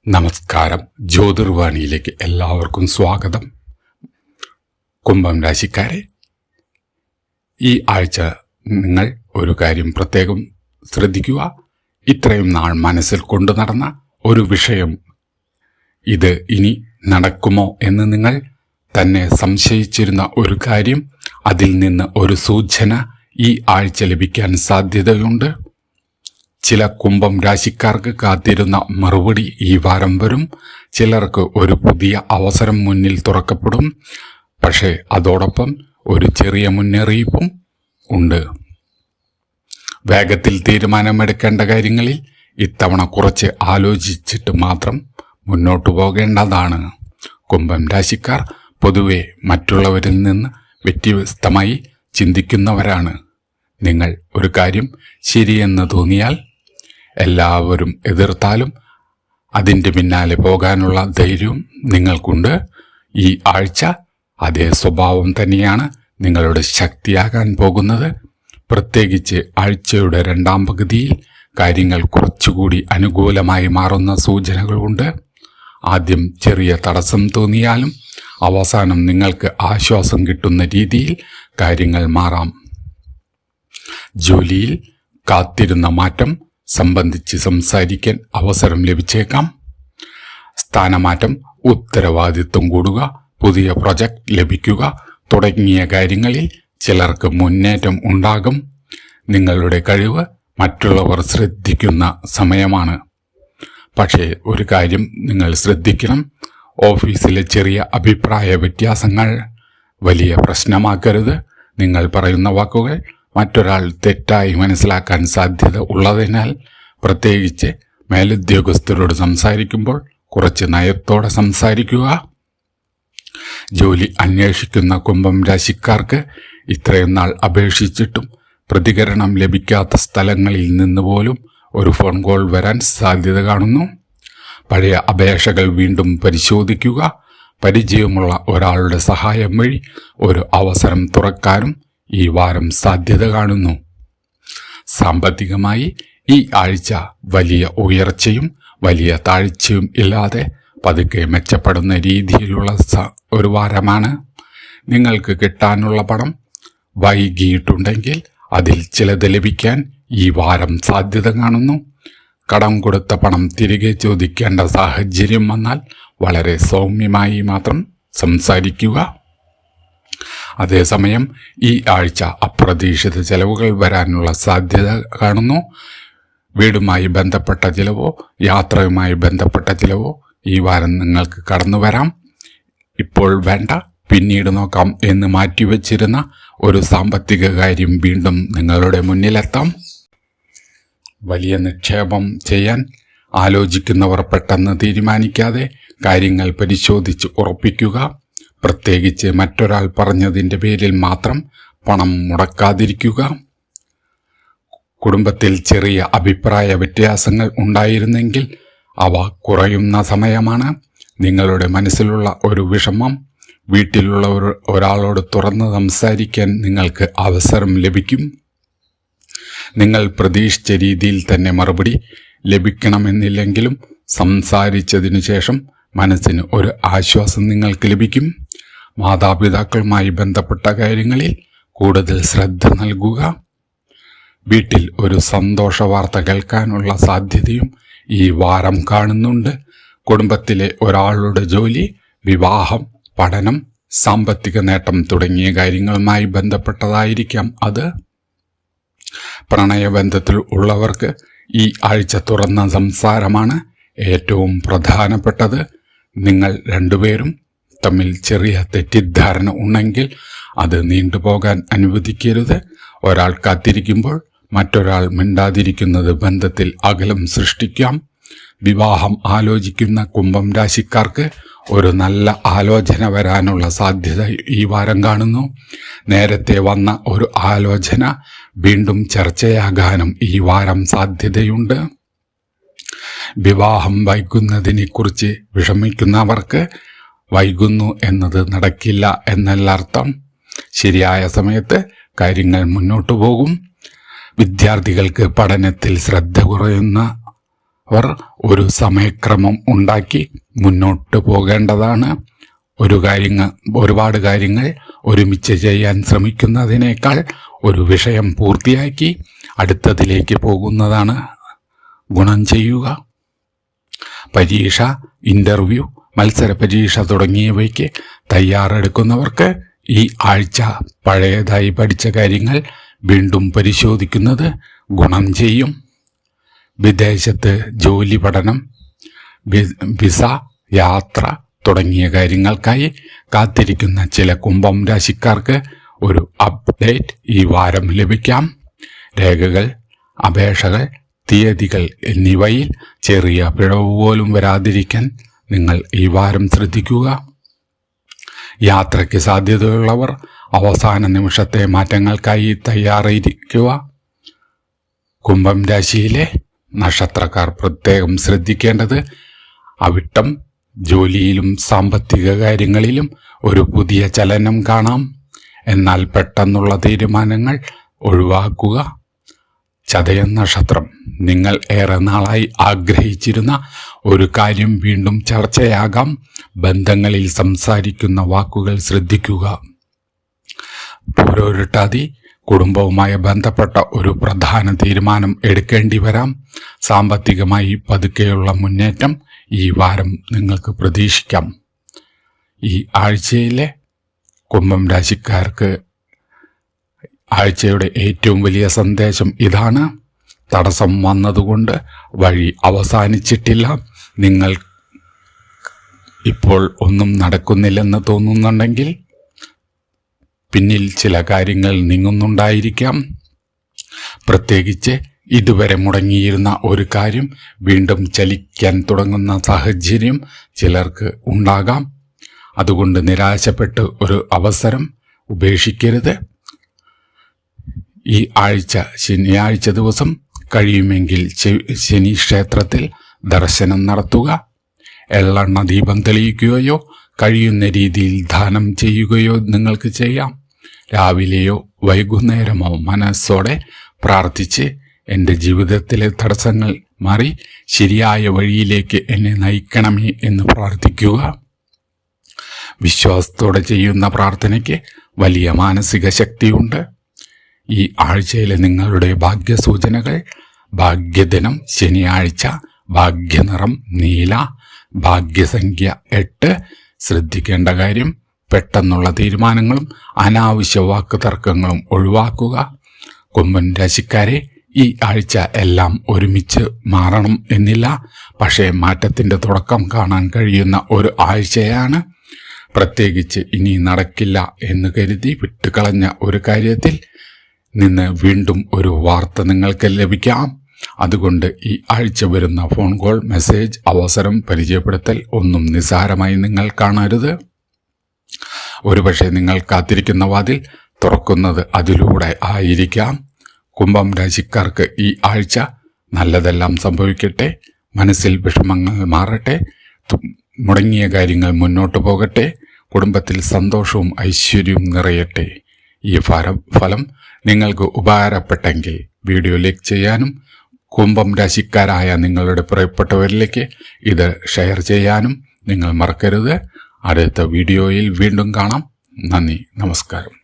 നമസ്കാരം. ജ്യോതിർവാണിയിലേക്ക് എല്ലാവർക്കും സ്വാഗതം. കുംഭം രാശിക്കാരെ, ഈ ആഴ്ച നിങ്ങൾ ഒരു കാര്യം പ്രത്യേകം ശ്രദ്ധിക്കുക. ഇത്രയും നാൾ മനസ്സിൽ കൊണ്ടു നടന്ന ഒരു വിഷയം, ഇത് ഇനി നടക്കുമോ എന്ന് നിങ്ങൾ തന്നെ സംശയിച്ചിരുന്ന ഒരു കാര്യം, അതിൽ നിന്ന് ഒരു സൂചന ഈ ആഴ്ച ലഭിക്കാൻ സാധ്യതയുണ്ട്. ചില കുംഭം രാശിക്കാർക്ക് കാത്തിരുന്ന മറുപടി ഈ വാരം വരും. ചിലർക്ക് ഒരു പുതിയ അവസരം മുന്നിൽ തുറക്കപ്പെടും. പക്ഷേ അതോടൊപ്പം ഒരു ചെറിയ മുന്നറിയിപ്പും ഉണ്ട്. വേഗത്തിൽ തീരുമാനമെടുക്കേണ്ട കാര്യങ്ങളിൽ ഇത്തവണ കുറച്ച് ആലോചിച്ചിട്ട് മാത്രം മുന്നോട്ടു പോകേണ്ടതാണ്. കുംഭം രാശിക്കാർ പൊതുവെ മറ്റുള്ളവരിൽ നിന്ന് വ്യത്യസ്തമായി ചിന്തിക്കുന്നവരാണ്. നിങ്ങൾ ഒരു കാര്യം ശരിയെന്ന് തോന്നിയാൽ എല്ലാവരും എതിർത്താലും അതിൻ്റെ പിന്നാലെ പോകാനുള്ള ധൈര്യവും നിങ്ങൾക്കുണ്ട്. ഈ ആഴ്ച അതേ സ്വഭാവം തന്നെയാണ് നിങ്ങളുടെ ശക്തിയാകാൻ പോകുന്നത്. പ്രത്യേകിച്ച് ആഴ്ചയുടെ രണ്ടാം പകുതിയിൽ കാര്യങ്ങൾ കുറച്ചുകൂടി അനുകൂലമായി മാറുന്ന സൂചനകളുണ്ട്. ആദ്യം ചെറിയ തടസ്സം തോന്നിയാലും അവസാനം നിങ്ങൾക്ക് ആശ്വാസം കിട്ടുന്ന രീതിയിൽ കാര്യങ്ങൾ മാറാം. ജോലിയിൽ കാത്തിരുന്ന മാറ്റം സംബന്ധിച്ച് സംസാരിക്കാൻ അവസരം ലഭിച്ചേക്കാം. സ്ഥാനമാറ്റം, ഉത്തരവാദിത്വം കൂടുക, പുതിയ പ്രൊജക്ട് ലഭിക്കുക തുടങ്ങിയ കാര്യങ്ങളിൽ ചിലർക്ക് മുന്നേറ്റം ഉണ്ടാകും. നിങ്ങളുടെ കഴിവ് മറ്റുള്ളവർ ശ്രദ്ധിക്കുന്ന സമയമാണ്. പക്ഷേ ഒരു കാര്യം നിങ്ങൾ ശ്രദ്ധിക്കണം. ഓഫീസിലെ ചെറിയ അഭിപ്രായ വ്യത്യാസങ്ങൾ വലിയ പ്രശ്നമാക്കരുത്. നിങ്ങൾ പറയുന്ന വാക്കുകൾ മറ്റൊരാൾ തെറ്റായി മനസ്സിലാക്കാൻ സാധ്യത ഉള്ളതിനാൽ പ്രത്യേകിച്ച് മേലുദ്യോഗസ്ഥരോട് സംസാരിക്കുമ്പോൾ കുറച്ച് നയത്തോടെ സംസാരിക്കുക. ജോലി അന്വേഷിക്കുന്ന കുംഭം രാശിക്കാർക്ക് ഇത്രയും നാൾ അപേക്ഷിച്ചിട്ടും പ്രതികരണം ലഭിക്കാത്ത സ്ഥലങ്ങളിൽ നിന്ന് പോലും ഒരു ഫോൺ കോൾ വരാൻ സാധ്യത കാണുന്നു. പഴയ അപേക്ഷകൾ വീണ്ടും പരിശോധിക്കുക. പരിചയമുള്ള ഒരാളുടെ സഹായം വഴി ഒരു അവസരം തുറക്കാനും ഈ വാരം സാധ്യത കാണുന്നു. സാമ്പത്തികമായി ഈ ആഴ്ച വലിയ ഉയർച്ചയും വലിയ താഴ്ചയും ഇല്ലാതെ പതുക്കെ മെച്ചപ്പെടുന്ന രീതിയിലുള്ള ഒരു വാരമാണ്. നിങ്ങൾക്ക് കിട്ടാനുള്ള പണം വൈകിയിട്ടുണ്ടെങ്കിൽ അതിൽ ചിലത് ലഭിക്കാൻ ഈ വാരം സാധ്യത കാണുന്നു. കടം കൊടുത്ത പണം തിരികെ ചോദിക്കേണ്ട സാഹചര്യം വന്നാൽ വളരെ സൗമ്യമായി മാത്രം സംസാരിക്കുക. അതേസമയം ഈ ആഴ്ച അപ്രതീക്ഷിത ചെലവുകൾ വരാനുള്ള സാധ്യത കാണുന്നു. വീടുമായി ബന്ധപ്പെട്ട ചിലവോ യാത്രയുമായി ബന്ധപ്പെട്ട ചിലവോ ഈ വാരം നിങ്ങൾക്ക് കടന്നു വരാം. ഇപ്പോൾ വേണ്ട, പിന്നീട് നോക്കാം എന്ന് മാറ്റിവെച്ചിരുന്ന ഒരു സാമ്പത്തിക കാര്യം വീണ്ടും നിങ്ങളുടെ മുന്നിലെത്താം. വലിയ നിക്ഷേപം ചെയ്യാൻ ആലോചിക്കുന്നവർ പെട്ടെന്ന് തീരുമാനിക്കാതെ കാര്യങ്ങൾ പരിശോധിച്ച് ഉറപ്പിക്കുക. പ്രത്യേകിച്ച് മറ്റൊരാൾ പറഞ്ഞതിൻ്റെ പേരിൽ മാത്രം പണം മുടക്കാതിരിക്കുക. കുടുംബത്തിൽ ചെറിയ അഭിപ്രായ വ്യത്യാസങ്ങൾ ഉണ്ടായിരുന്നെങ്കിൽ അവ കുറയുന്ന സമയമാണ്. നിങ്ങളുടെ മനസ്സിലുള്ള ഒരു വിഷമം വീട്ടിലുള്ള ഒരാളോട് തുറന്ന് സംസാരിക്കാൻ നിങ്ങൾക്ക് അവസരം ലഭിക്കും. നിങ്ങൾ പ്രതീക്ഷിച്ച രീതിയിൽ തന്നെ മറുപടി ലഭിക്കണമെന്നില്ലെങ്കിലും സംസാരിച്ചതിനു ശേഷം മനസ്സിന് ഒരു ആശ്വാസം നിങ്ങൾക്ക് ലഭിക്കും. മാതാപിതാക്കളുമായി ബന്ധപ്പെട്ട കാര്യങ്ങളിൽ കൂടുതൽ ശ്രദ്ധ നൽകുക. വീട്ടിൽ ഒരു സന്തോഷ വാർത്ത കേൾക്കാനുള്ള സാധ്യതയും ഈ വാരം കാണുന്നുണ്ട്. കുടുംബത്തിലെ ഒരാളുടെ ജോലി, വിവാഹം, പഠനം, സാമ്പത്തിക നേട്ടം തുടങ്ങിയ കാര്യങ്ങളുമായി ബന്ധപ്പെട്ടതായിരിക്കാം അത്. പ്രണയബന്ധത്തിൽ ഉള്ളവർക്ക് ഈ ആഴ്ച തുറന്ന സംസാരമാണ് ഏറ്റവും പ്രധാനപ്പെട്ടത്. നിങ്ങൾ രണ്ടുപേരും തമ്മിൽ ചെറിയ തെറ്റിദ്ധാരണ ഉണ്ടെങ്കിൽ അത് നീണ്ടുപോകാൻ അനുവദിക്കരുത്. ഒരാൾ കാത്തിരിക്കുമ്പോൾ മറ്റൊരാൾ മിണ്ടാതിരിക്കുന്നത് ബന്ധത്തിൽ അകലം സൃഷ്ടിക്കാം. വിവാഹം ആലോചിക്കുന്ന കുംഭം രാശിക്കാർക്ക് ഒരു നല്ല ആലോചന വരാനുള്ള സാധ്യത ഈ വാരം കാണുന്നു. നേരത്തെ വന്ന ഒരു ആലോചന വീണ്ടും ചർച്ചയാകാനും ഈ വാരം സാധ്യതയുണ്ട്. വിവാഹം വൈകുന്നതിനെക്കുറിച്ച് വിഷമിക്കുന്നവർക്ക് വൈകുന്നു എന്നത് നടക്കില്ല എന്നല്ല അർത്ഥം. ശരിയായ സമയത്ത് കാര്യങ്ങൾ മുന്നോട്ടു പോകും. വിദ്യാർത്ഥികൾക്ക് പഠനത്തിൽ ശ്രദ്ധ കുറയുന്ന അവർ ഒരു സമയക്രമം ഉണ്ടാക്കി മുന്നോട്ട് പോകേണ്ടതാണ്. ഒരുപാട് കാര്യങ്ങൾ ഒരുമിച്ച് ചെയ്യാൻ ശ്രമിക്കുന്നതിനേക്കാൾ ഒരു വിഷയം പൂർത്തിയാക്കി അടുത്തതിലേക്ക് പോകുന്നതാണ് ഗുണം ചെയ്യുക. പരീക്ഷ, ഇൻ്റർവ്യൂ, മത്സര പരീക്ഷ തുടങ്ങിയവയ്ക്ക് തയ്യാറെടുക്കുന്നവർക്ക് ഈ ആഴ്ച പഴയതായി പഠിച്ച കാര്യങ്ങൾ വീണ്ടും പരിശോധിക്കുന്നത് ഗുണം ചെയ്യും. വിദേശത്ത് ജോലി, പഠനം, വിസ, യാത്ര തുടങ്ങിയ കാര്യങ്ങൾക്കായി കാത്തിരിക്കുന്ന ചില കുംഭം രാശിക്കാർക്ക് ഒരു അപ്ഡേറ്റ് ഈ വാരം ലഭിക്കാം. രേഖകൾ, അപേക്ഷകൾ, തീയതികൾ എന്നിവയിൽ ചെറിയ പിഴവ് പോലും വരാതിരിക്കാൻ നിങ്ങൾ ഈ വാരം ശ്രദ്ധിക്കുക. യാത്രയ്ക്ക് സാധ്യതയുള്ളവർ അവസാന നിമിഷത്തെ മാറ്റങ്ങൾക്കായി തയ്യാറായിരിക്കുക. കുംഭം രാശിയിലെ നക്ഷത്രക്കാർ പ്രത്യേകം ശ്രദ്ധിക്കേണ്ടത് അവിട്ടം, ജോലിയിലും സാമ്പത്തിക കാര്യങ്ങളിലും ഒരു പുതിയ ചലനം കാണാം. എന്നാൽ പെട്ടെന്നുള്ള തീരുമാനങ്ങൾ ഒഴിവാക്കുക. ചതയം നക്ഷത്രം, നിങ്ങൾ ഏറെ നാളായി ആഗ്രഹിച്ചിരുന്ന ഒരു കാര്യം വീണ്ടും ചർച്ചയാകാം. ബന്ധങ്ങളിൽ സംസാരിക്കുന്ന വാക്കുകൾ ശ്രദ്ധിക്കുക. പൂരോരുട്ടാതി, കുടുംബവുമായി ബന്ധപ്പെട്ട ഒരു പ്രധാന തീരുമാനം എടുക്കേണ്ടി വരാം. സാമ്പത്തികമായി പതുക്കെയുള്ള മുന്നേറ്റം ഈ വാരം നിങ്ങൾക്ക് പ്രതീക്ഷിക്കാം. ഈ ആഴ്ചയിലെ കുംഭം രാശിക്കാർക്ക് ആഴ്ചയുടെ ഏറ്റവും വലിയ സന്ദേശം ഇതാണ്: തടസ്സം വന്നതുകൊണ്ട് വഴി അവസാനിച്ചിട്ടില്ല. നിങ്ങൾ ഇപ്പോൾ ഒന്നും നടക്കുന്നില്ലെന്ന് തോന്നുന്നുണ്ടെങ്കിൽ പിന്നിൽ ചില കാര്യങ്ങൾ നീങ്ങുന്നുണ്ടായിരിക്കാം. പ്രത്യേകിച്ച് ഇതുവരെ മുടങ്ങിയിരുന്ന ഒരു കാര്യം വീണ്ടും ചലിക്കാൻ തുടങ്ങുന്ന സാഹചര്യം ചിലർക്ക് ഉണ്ടാകാം. അതുകൊണ്ട് നിരാശപ്പെട്ട് ഒരു അവസരം ഉപേക്ഷിക്കരുത്. ഈ ആഴ്ച ശനിയാഴ്ച ദിവസം കഴിയുമെങ്കിൽ ശനി ക്ഷേത്രത്തിൽ ദർശനം നടത്തുക. എള്ളെണ്ണ ദീപം തെളിയിക്കുകയോ കഴിയുന്ന രീതിയിൽ ദാനം ചെയ്യുകയോ നിങ്ങൾക്ക് ചെയ്യാം. രാവിലെയോ വൈകുന്നേരമോ മനസ്സോടെ പ്രാർത്ഥിച്ച് എൻ്റെ ജീവിതത്തിലെ തടസ്സങ്ങൾ മാറി ശരിയായ വഴിയിലേക്ക് എന്നെ നയിക്കണമേ എന്ന് പ്രാർത്ഥിക്കുക. വിശ്വാസത്തോടെ ചെയ്യുന്ന പ്രാർത്ഥനയ്ക്ക് വലിയ മാനസിക ശക്തിയുണ്ട്. ഈ ആഴ്ചയിലെ നിങ്ങളുടെ ഭാഗ്യസൂചനകൾ: ഭാഗ്യദിനം ശനിയാഴ്ച, ഭാഗ്യനിറം നീല, ഭാഗ്യസംഖ്യ 8. ശ്രദ്ധിക്കേണ്ട കാര്യം: പെട്ടെന്നുള്ള തീരുമാനങ്ങളും അനാവശ്യ വാക്കുതർക്കങ്ങളും ഒഴിവാക്കുക. കുംഭൻ രാശിക്കാരെ, ഈ ആഴ്ച എല്ലാം ഒരുമിച്ച് മാറണം എന്നില്ല. പക്ഷേ മാറ്റത്തിൻ്റെ തുടക്കം കാണാൻ കഴിയുന്ന ഒരു ആഴ്ചയാണ്. പ്രത്യേകിച്ച് ഇനി നടക്കില്ല എന്ന് കരുതി വിട്ടുകളഞ്ഞ ഒരു കാര്യത്തിൽ നിന്ന് വീണ്ടും ഒരു വാർത്ത നിങ്ങൾക്ക് ലഭിക്കാം. അതുകൊണ്ട് ഈ ആഴ്ച വരുന്ന ഫോൺ കോൾ, മെസ്സേജ്, അവസരം, പരിചയപ്പെടുത്തൽ ഒന്നും നിസ്സാരമായി നിങ്ങൾ കാണരുത്. ഒരുപക്ഷെ നിങ്ങൾ കാത്തിരിക്കുന്ന വാതിൽ തുറക്കുന്നത് അതിലൂടെ ആയിരിക്കാം. കുംഭം രാശിക്കാർക്ക് ഈ ആഴ്ച നല്ലതെല്ലാം സംഭവിക്കട്ടെ. മനസ്സിൽ വിഷമങ്ങൾ മാറട്ടെ. മുടങ്ങിയ കാര്യങ്ങൾ മുന്നോട്ട് പോകട്ടെ. കുടുംബത്തിൽ സന്തോഷവും ഐശ്വര്യവും നിറയട്ടെ. ഈ ഫലം നിങ്ങൾക്ക് ഉപകാരപ്പെട്ടെങ്കിൽ വീഡിയോ ലൈക്ക് ചെയ്യാനും കുംഭം രാശിക്കാരായ നിങ്ങളുടെ പ്രിയപ്പെട്ടവരിലേക്ക് ഇത് ഷെയർ ചെയ്യാനും നിങ്ങൾ മറക്കരുത്. അടുത്ത വീഡിയോയിൽ വീണ്ടും കാണാം. നന്ദി, നമസ്കാരം.